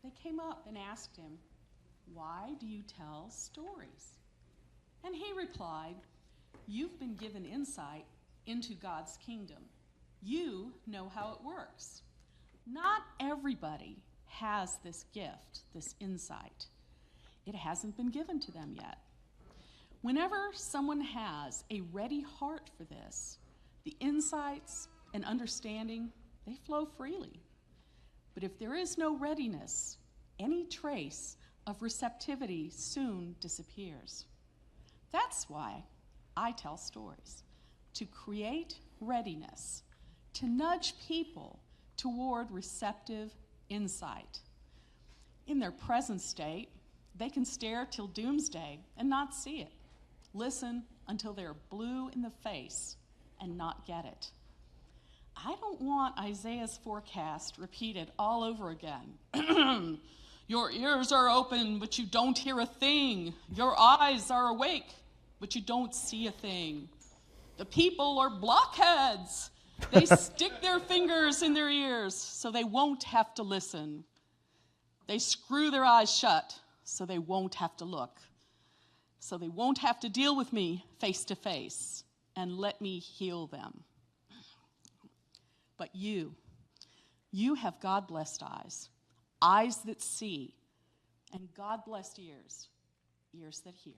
they came up and asked him, "Why do you tell stories?" And he replied, "You've been given insight into God's kingdom. You know how it works. Not everybody has this gift, this insight. It hasn't been given to them yet. Whenever someone has a ready heart for this, the insights and understanding, they flow freely. But if there is no readiness, any trace of receptivity soon disappears. That's why I tell stories, to create readiness, to nudge people toward receptive insight. In their present state, they can stare till doomsday and not see it. Listen until they're blue in the face and not get it. I don't want Isaiah's forecast repeated all over again. Your ears are open, but you don't hear a thing. Your eyes are awake, but you don't see a thing. The people are blockheads. They stick their fingers in their ears so they won't have to listen. They screw their eyes shut so they won't have to look. So they won't have to deal with me face to face and let me heal them. But you have God-blessed eyes, eyes that see, and God-blessed ears, ears that hear.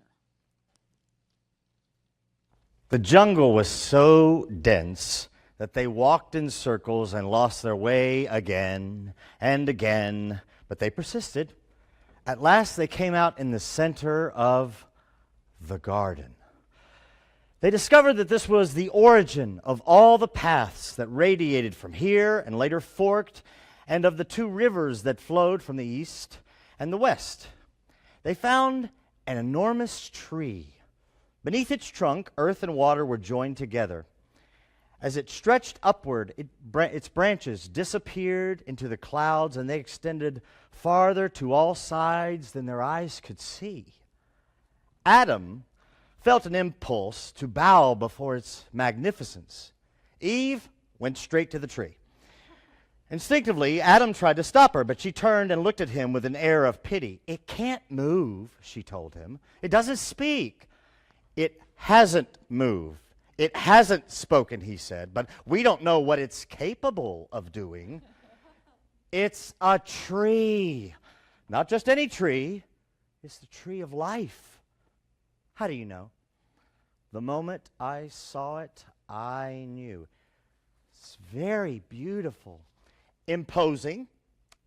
The jungle was so dense that they walked in circles and lost their way again and again, but they persisted. At last they came out in the center of the garden. They discovered that this was the origin of all the paths that radiated from here and later forked, and of the two rivers that flowed from the east and the west. They found an enormous tree. Beneath its trunk, earth and water were joined together. As it stretched upward, its branches disappeared into the clouds, and they extended farther to all sides than their eyes could see. Adam felt an impulse to bow before its magnificence. Eve went straight to the tree. Instinctively, Adam tried to stop her, but she turned and looked at him with an air of pity. "It can't move," she told him. "It doesn't speak." "It hasn't moved. It hasn't spoken," he said, "but we don't know what it's capable of doing." "It's a tree. Not just any tree. It's the tree of life." "How do you know?" "The moment I saw it, I knew." "It's very beautiful, imposing,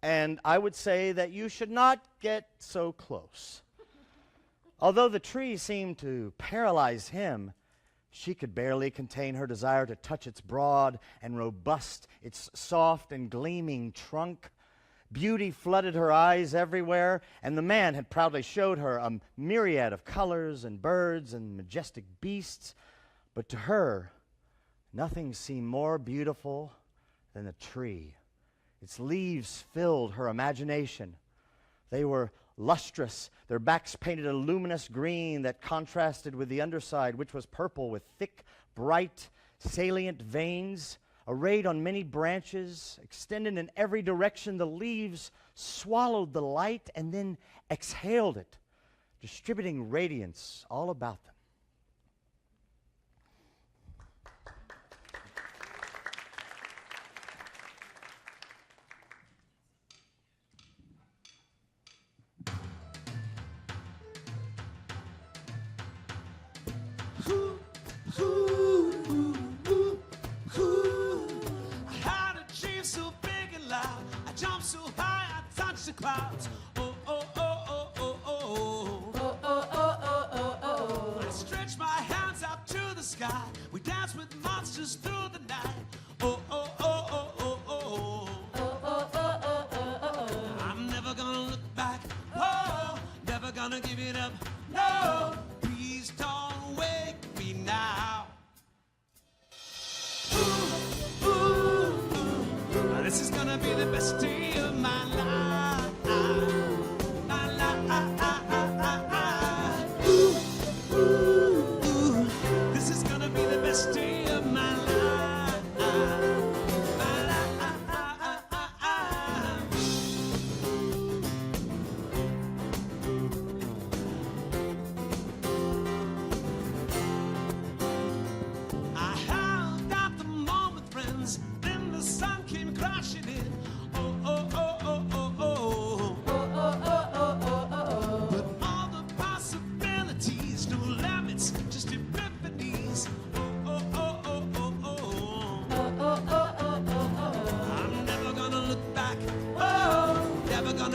and I would say that you should not get so close." Although the tree seemed to paralyze him, she could barely contain her desire to touch its broad and robust, its soft and gleaming trunk. Beauty flooded her eyes everywhere, and the man had proudly showed her a myriad of colors and birds and majestic beasts. But to her, nothing seemed more beautiful than the tree. Its leaves filled her imagination. They were lustrous, their backs painted a luminous green that contrasted with the underside, which was purple with thick, bright, salient veins. Arrayed on many branches, extended in every direction, the leaves swallowed the light and then exhaled it, distributing radiance all about them. The clouds. Oh, oh, oh, oh, oh, oh. Oh, oh, oh, oh, oh, oh. I stretch my hands out to the sky. We dance with monsters through the night. Oh, oh, oh, oh, oh, oh. Oh, oh, oh, oh, oh, oh. I'm never gonna look back. Whoa, never gonna give it up. No, please don't wake me now. Ooh, ooh, ooh. This is gonna be the best day of my life. This is gonna be the best day of my life.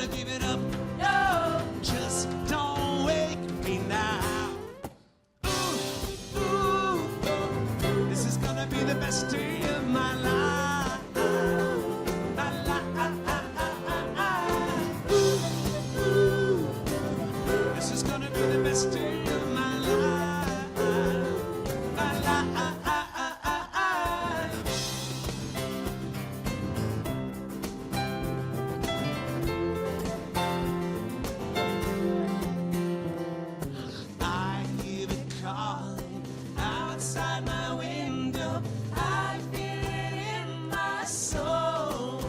gonna give it up. No, just don't wake me now. Ooh, ooh, ooh. This is gonna be the best day of my life. This is gonna be the best day of my life. I hear it calling outside my window. I feel it in my soul.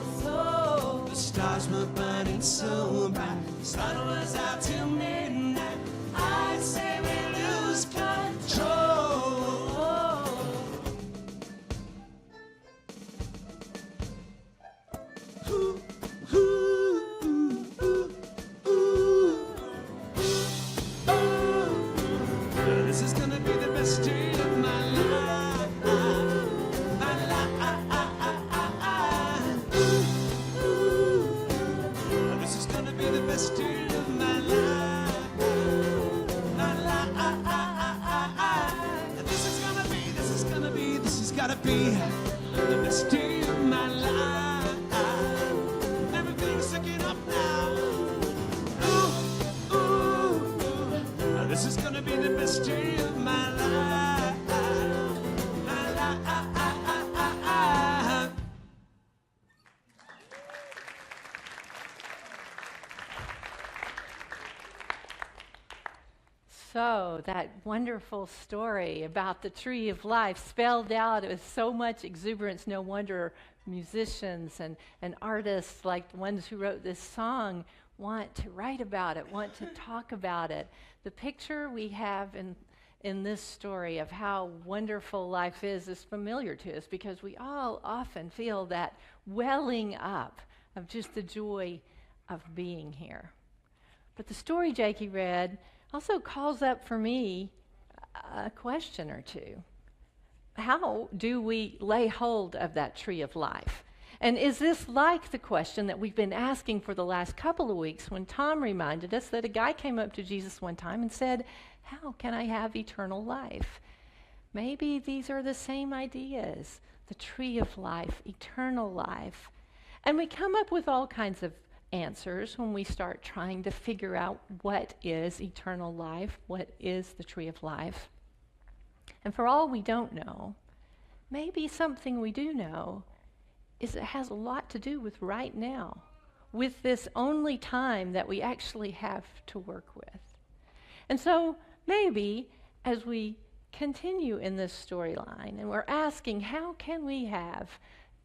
The stars were burning so bright. The sun was out till midnight. I say we lose control. Ooh, ooh, ooh, ooh, ooh. This is gonna be the best day of my life. My life. This is gonna be the best day of my life. My life. This is gotta be the best day of my life. Everything's looking up now. Ooh, ooh, ooh. This is gonna be the best day of my life. My life. So, that wonderful story about the tree of life spelled out with so much exuberance. No wonder musicians and artists like the ones who wrote this song want to write about it, want to talk about it. The picture we have in this story of how wonderful life is familiar to us because we all often feel that welling up of just the joy of being here. But the story Jakey read also calls up for me a question or two. How do we lay hold of that tree of life? And is this like the question that we've been asking for the last couple of weeks when Tom reminded us that a guy came up to Jesus one time and said, "How can I have eternal life?" Maybe these are the same ideas, the tree of life, eternal life. And we come up with all kinds of answers when we start trying to figure out what is eternal life, what is the tree of life. And for all we don't know, maybe something we do know is it has a lot to do with right now, with this only time that we actually have to work with. And so maybe as we continue in this storyline and we're asking, how can we have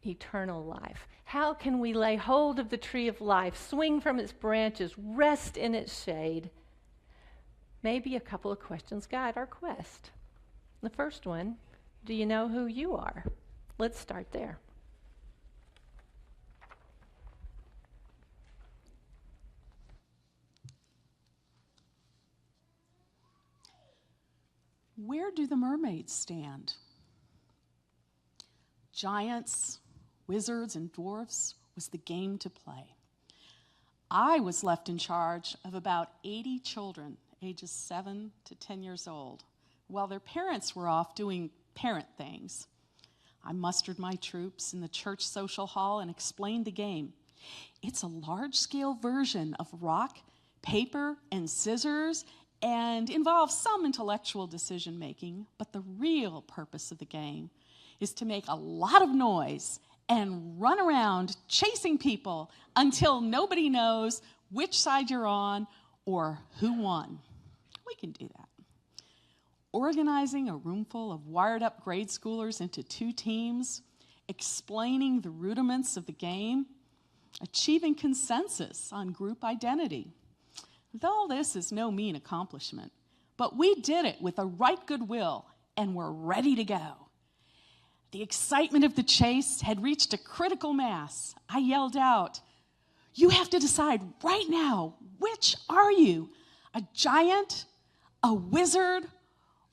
eternal life? How can we lay hold of the tree of life, swing from its branches, rest in its shade? Maybe a couple of questions guide our quest. The first one, do you know who you are? Let's start there. Where do the mermaids stand? Giants, wizards, and dwarfs was the game to play. I was left in charge of about 80 children, ages 7 to 10 years old, while their parents were off doing parent things. I mustered my troops in the church social hall and explained the game. It's a large-scale version of rock, paper, and scissors, and involves some intellectual decision-making, but the real purpose of the game is to make a lot of noise and run around chasing people until nobody knows which side you're on or who won. We can do that. Organizing a room full of wired-up grade schoolers into 2 teams, explaining the rudiments of the game, achieving consensus on group identity. All this is no mean accomplishment, but we did it with a right goodwill, and we're ready to go. The excitement of the chase had reached a critical mass. I yelled out, "You have to decide right now, which are you? A giant, a wizard,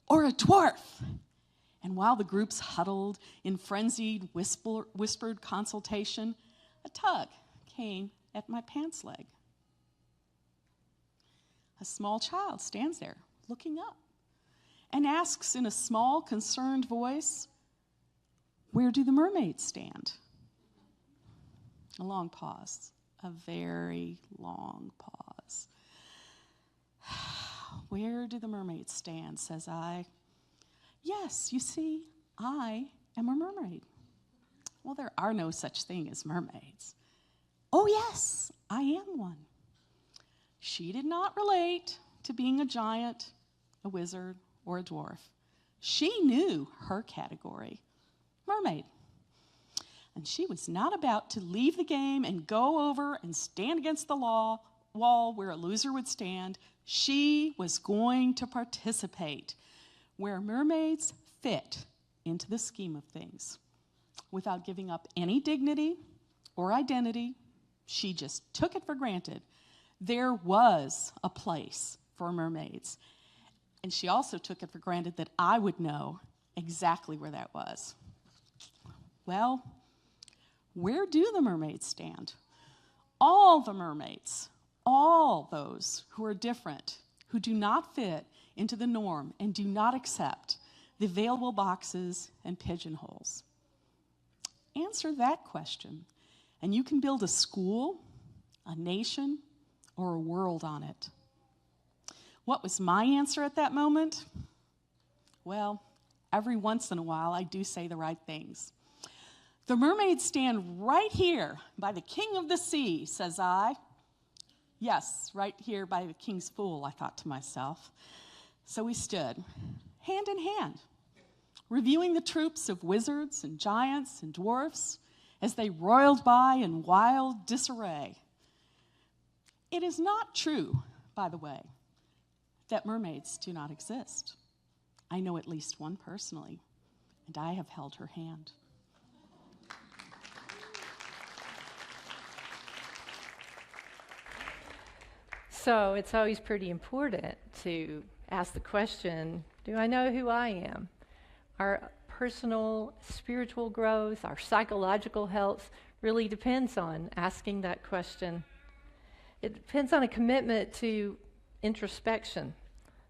or a dwarf?" And while the groups huddled in frenzied, whispered consultation, a tug came at my pants leg. A small child stands there, looking up, and asks in a small, concerned voice, "Where do the mermaids stand?" A long pause, a very long pause. "Where do the mermaids stand?" says I. "Yes, you see, I am a mermaid." "Well, there are no such thing as mermaids." "Oh, yes, I am one." She did not relate to being a giant, a wizard, or a dwarf. She knew her category, mermaid. And she was not about to leave the game and go over and stand against the wall where a loser would stand. She was going to participate where mermaids fit into the scheme of things. Without giving up any dignity or identity, she just took it for granted. There was a place for mermaids. And she also took it for granted that I would know exactly where that was. Well, where do the mermaids stand? All the mermaids, all those who are different, who do not fit into the norm and do not accept the available boxes and pigeonholes. Answer that question, and you can build a school, a nation, or a world on it. What was my answer at that moment? Well, every once in a while I do say the right things. "The mermaids stand right here by the king of the sea," says I. Yes, right here by the king's pool, I thought to myself. So we stood, hand in hand, reviewing the troops of wizards and giants and dwarfs as they roiled by in wild disarray. It is not true, by the way, that mermaids do not exist. I know at least one personally, and I have held her hand. So it's always pretty important to ask the question, do I know who I am? Our personal spiritual growth, our psychological health really depends on asking that question. It depends on a commitment to introspection,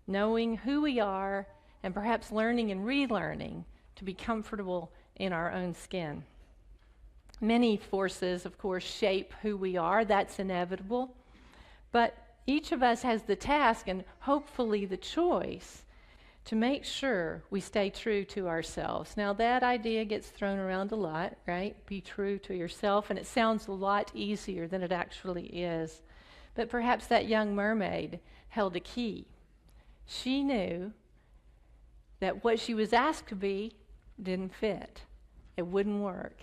knowing who we are, and perhaps learning and relearning to be comfortable in our own skin. Many forces, of course, shape who we are. That's inevitable. But each of us has the task and hopefully the choice to make sure we stay true to ourselves. Now, that idea gets thrown around a lot, right? Be true to yourself, and it sounds a lot easier than it actually is. But perhaps that young mermaid held a key. She knew that what she was asked to be didn't fit. It wouldn't work.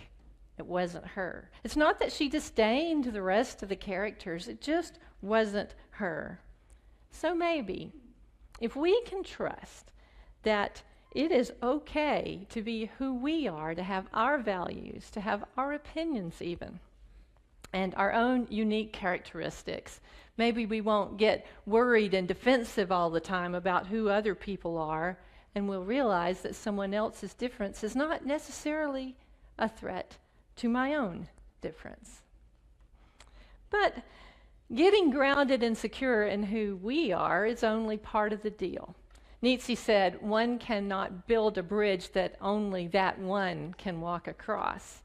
It wasn't her. It's not that she disdained the rest of the characters. It just wasn't her. So maybe, if we can trust that it is okay to be who we are, to have our values, to have our opinions even, and our own unique characteristics, maybe we won't get worried and defensive all the time about who other people are, and we'll realize that someone else's difference is not necessarily a threat to my own difference. But getting grounded and secure in who we are is only part of the deal. Nietzsche said, one cannot build a bridge that only that one can walk across.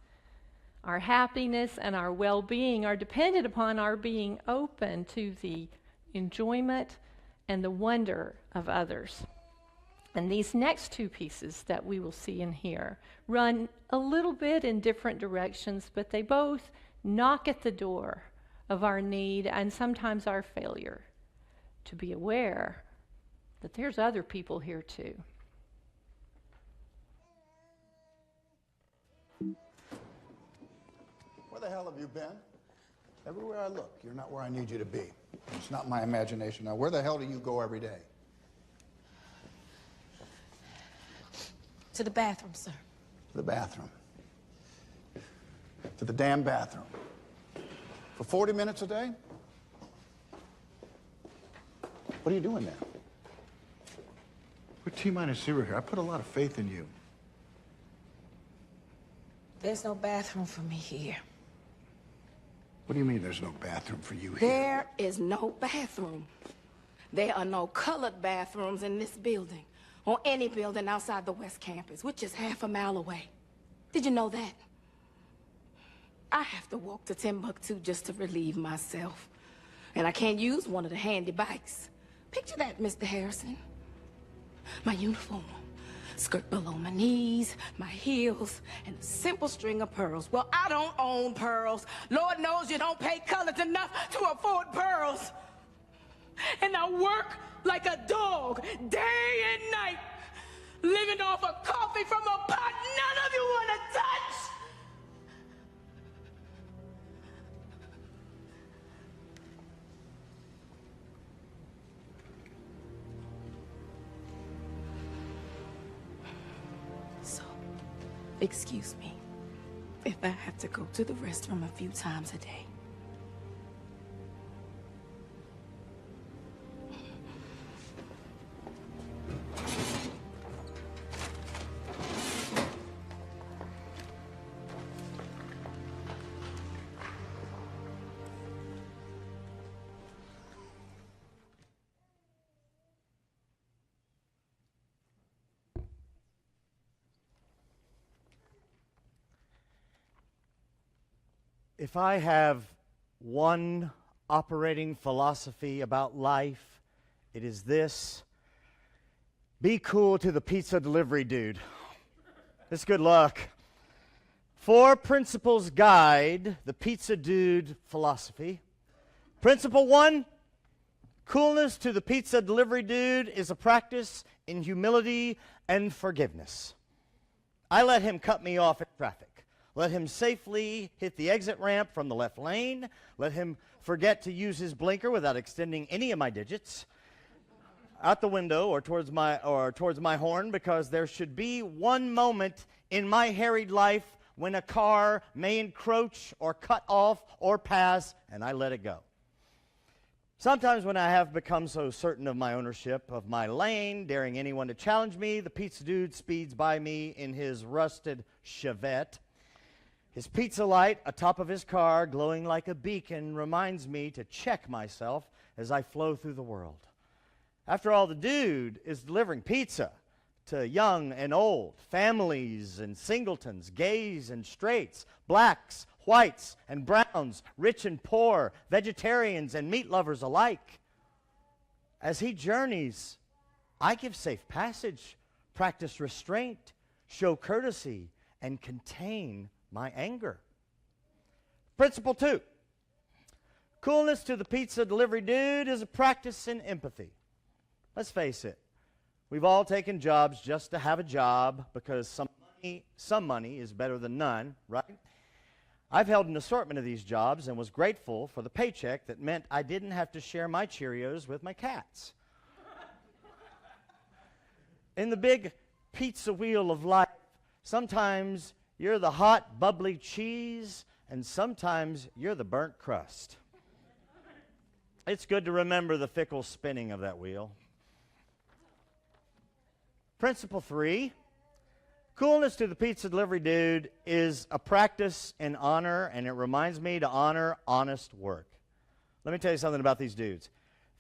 Our happiness and our well-being are dependent upon our being open to the enjoyment and the wonder of others. And these next two pieces that we will see in here run a little bit in different directions, but they both knock at the door of our need and sometimes our failure to be aware that there's other people here too. Where the hell have you been? Everywhere I look, you're not where I need you to be. It's not my imagination. Now, where the hell do you go every day? To the bathroom, sir. To the bathroom. To the damn bathroom. For 40 minutes a day? What are you doing there? We're T-minus 0 here. I put a lot of faith in you. There's no bathroom for me here. What do you mean there's no bathroom for you here? There is no bathroom. There are no colored bathrooms in this building or any building outside the West Campus, which is half a mile away. Did you know that? I have to walk to Timbuktu just to relieve myself. And I can't use one of the handy bikes. Picture that, Mr. Harrison. My uniform, skirt below my knees, my heels, and a simple string of pearls. Well, I don't own pearls. Lord knows you don't pay colors enough to afford pearls. And I work like a dog, day and night, living off of coffee from a pot none of you want to touch. So, excuse me if I have to go to the restroom a few times a day. If I have one operating philosophy about life, it is this: be cool to the pizza delivery dude. It's good luck. 4 principles guide the pizza dude philosophy. Principle 1, coolness to the pizza delivery dude is a practice in humility and forgiveness. I let him cut me off in traffic. Let him safely hit the exit ramp from the left lane. Let him forget to use his blinker without extending any of my digits out the window or towards my horn, because there should be one moment in my harried life when a car may encroach or cut off or pass, and I let it go. Sometimes when I have become so certain of my ownership of my lane, daring anyone to challenge me, the pizza dude speeds by me in his rusted Chevette. His pizza light atop of his car, glowing like a beacon, reminds me to check myself as I flow through the world. After all, the dude is delivering pizza to young and old, families and singletons, gays and straights, blacks, whites and browns, rich and poor, vegetarians and meat lovers alike. As he journeys, I give safe passage, practice restraint, show courtesy, and contain my anger. Principle 2, coolness to the pizza delivery dude is a practice in empathy. Let's face it, we've all taken jobs just to have a job because some money is better than none, right? I've held an assortment of these jobs and was grateful for the paycheck that meant I didn't have to share my Cheerios with my cats. In the big pizza wheel of life, sometimes you're the hot, bubbly cheese, and sometimes you're the burnt crust. It's good to remember the fickle spinning of that wheel. Principle 3, coolness to the pizza delivery dude is a practice in honor, and it reminds me to honor honest work. Let me tell you something about these dudes.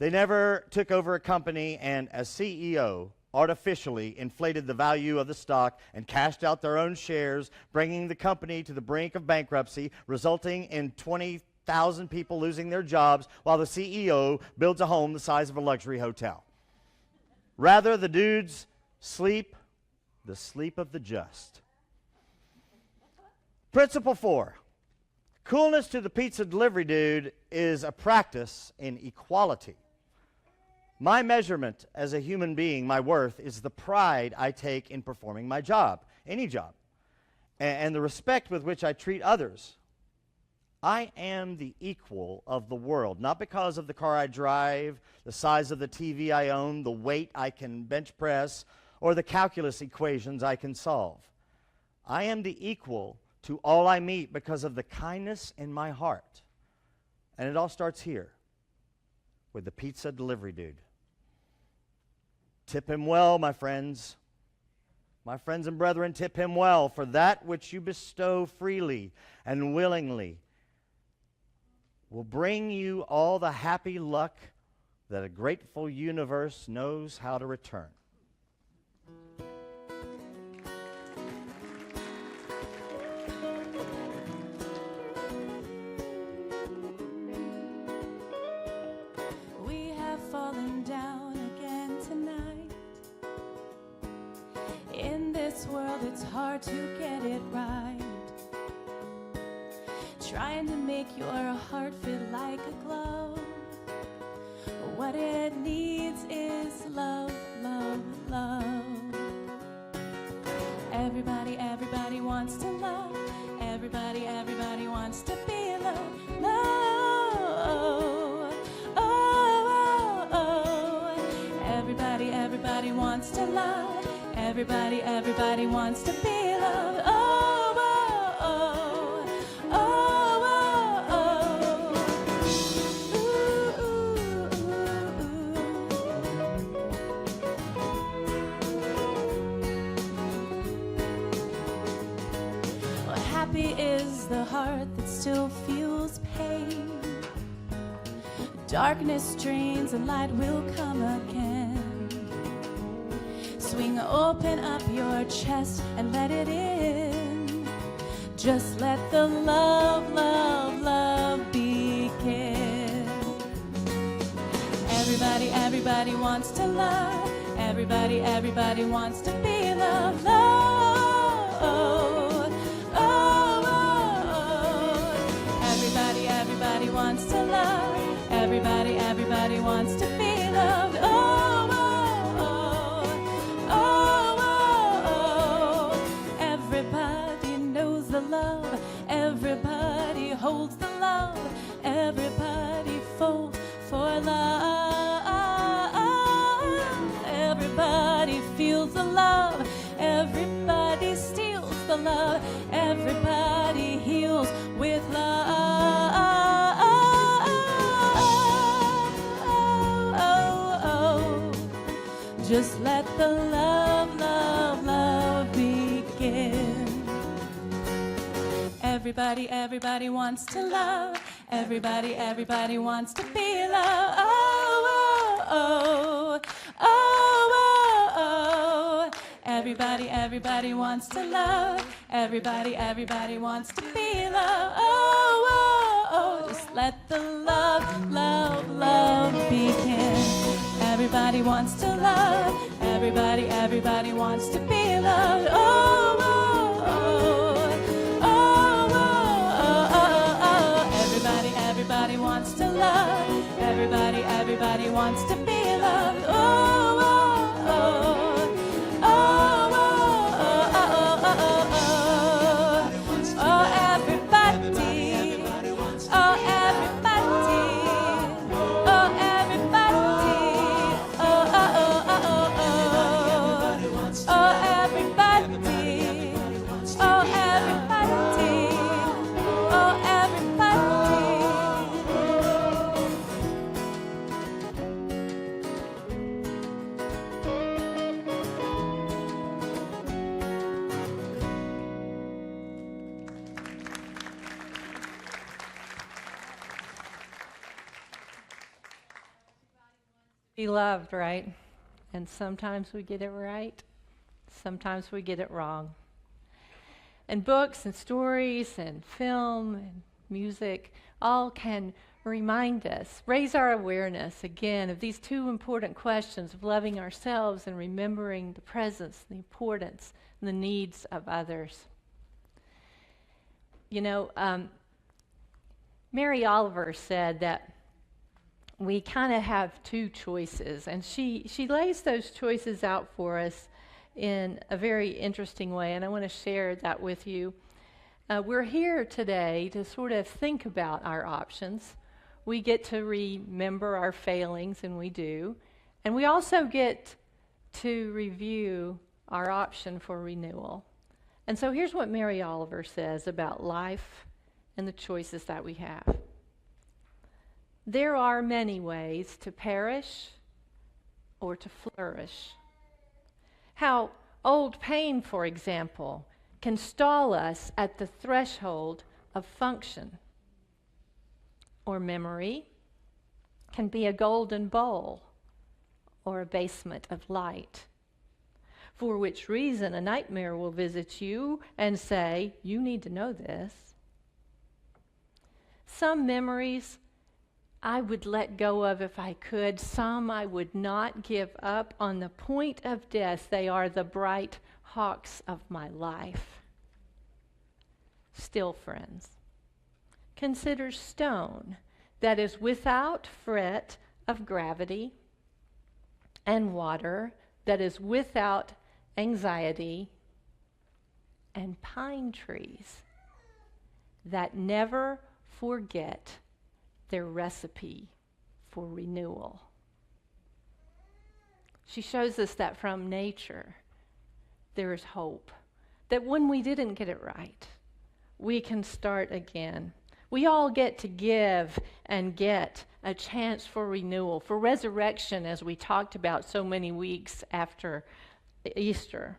They never took over a company and, as CEO, artificially inflated the value of the stock and cashed out their own shares, bringing the company to the brink of bankruptcy, resulting in 20,000 people losing their jobs while the CEO builds a home the size of a luxury hotel. Rather, the dudes sleep the sleep of the just. Principle 4, coolness to the pizza delivery dude is a practice in equality. My measurement as a human being, my worth, is the pride I take in performing my job, any job, and the respect with which I treat others. I am the equal of the world, not because of the car I drive, the size of the TV I own, the weight I can bench press, or the calculus equations I can solve. I am the equal to all I meet because of the kindness in my heart. And it all starts here with the pizza delivery dude. Tip him well, my friends. My friends and brethren, tip him well, for that which you bestow freely and willingly will bring you all the happy luck that a grateful universe knows how to return. We have fallen down again tonight. In this world it's hard to get it right. Trying to make your heart feel like a glove. What it needs is love, love, love. Everybody, everybody wants to love. Everybody, everybody wants to be loved. Love. Oh, oh, oh. Everybody, everybody wants to love. Everybody, everybody wants to be loved. Oh, oh, oh. Oh. Happy is the heart that still feels pain. Darkness drains and light will come again. Swing open up your chest and let it in. Just let the love, love, love begin. Everybody, everybody wants to love. Everybody, everybody wants to be loved. Love. Everybody wants to love. Everybody, everybody wants to be loved. Oh, oh, oh, oh, oh. Everybody knows the love. Everybody holds the love. Everybody falls for love. Everybody feels the love. Everybody steals the love. Everybody heals with love. Just let the love, love, love begin. Everybody, everybody wants to love. Everybody, everybody wants to be loved. Oh, oh, oh, oh, oh. Everybody, everybody wants to love. Everybody, everybody wants to be loved. Oh, oh, oh. Just let the love, love, love begin. Everybody wants to love. Everybody, everybody wants to be loved. Oh, oh, oh. Oh, oh, oh, oh. Everybody, everybody wants to love. Everybody, everybody wants to be loved. Oh, oh, oh. Oh, oh, oh, oh, oh, oh. Oh, everybody. Oh, everybody. Oh, everybody. Oh, oh, oh, oh, oh, oh. Oh, everybody. Oh, everybody. Oh, everybody. Be loved, right? And sometimes we get it right, sometimes we get it wrong. And books and stories and film and music all can remind us, raise our awareness again of these two important questions of loving ourselves and remembering the presence, the importance, and the needs of others. You know, Mary Oliver said that we kind of have two choices, and she lays those choices out for us in a very interesting way, and I want to share that with you. We're here today to sort of think about our options. We get to remember our failings, and we do, and we also get to review our option for renewal. And so here's what Mary Oliver says about life and the choices that we have. There are many ways to perish or to flourish. How old pain, for example, can stall us at the threshold of function, or memory, can be a golden bowl or a basement of light. For which reason a nightmare will visit you and say, you need to know this. Some memories I would let go of if I could. Some I would not give up. On the point of death, they are the bright hawks of my life. Still, friends, consider stone that is without fret of gravity, and water that is without anxiety, and pine trees that never forget their recipe for renewal. She shows us that from nature there is hope, that when we didn't get it right, we can start again. We all get to give and get a chance for renewal, for resurrection, as we talked about so many weeks after Easter.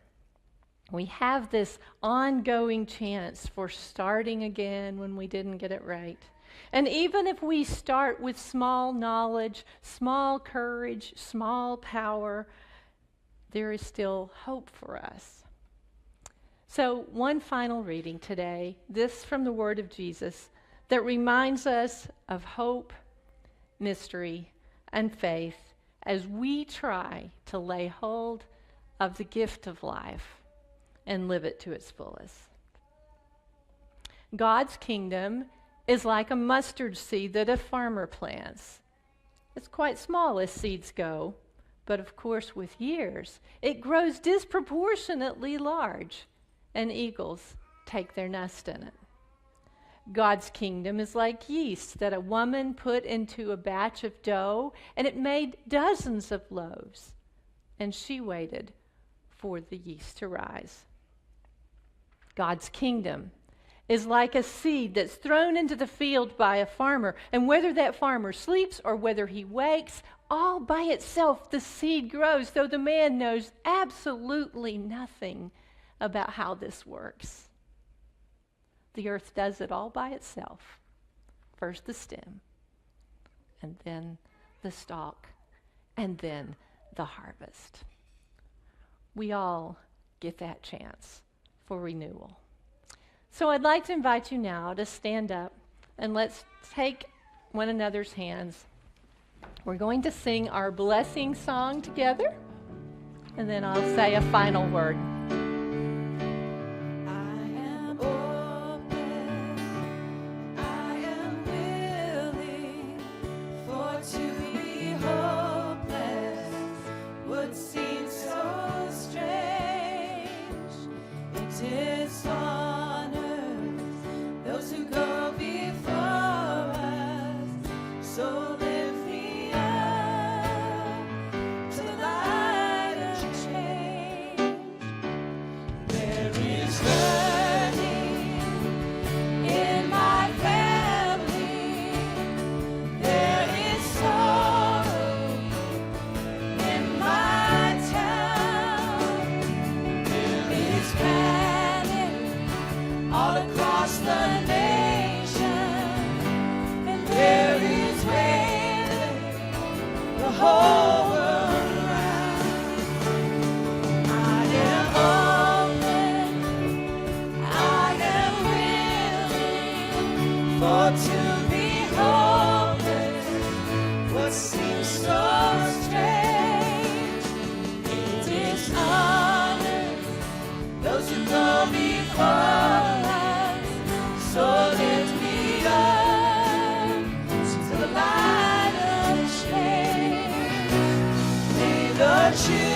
We have this ongoing chance for starting again when we didn't get it right. And even if we start with small knowledge, small courage, small power, there is still hope for us. So, one final reading today, this from the Word of Jesus, that reminds us of hope, mystery, and faith as we try to lay hold of the gift of life and live it to its fullest. God's kingdom is like a mustard seed that a farmer plants. It's quite small as seeds go, but of course with years, it grows disproportionately large, and eagles take their nest in it. God's kingdom is like yeast that a woman put into a batch of dough, and it made dozens of loaves, and she waited for the yeast to rise. God's kingdom is like a seed that's thrown into the field by a farmer, and whether that farmer sleeps or whether he wakes, all by itself the seed grows, though the man knows absolutely nothing about how this works. The earth does it all by itself. First the stem, and then the stalk, and then the harvest. We all get that chance for renewal. So I'd like to invite you now to stand up and let's take one another's hands. We're going to sing our blessing song together, and then I'll say a final word. You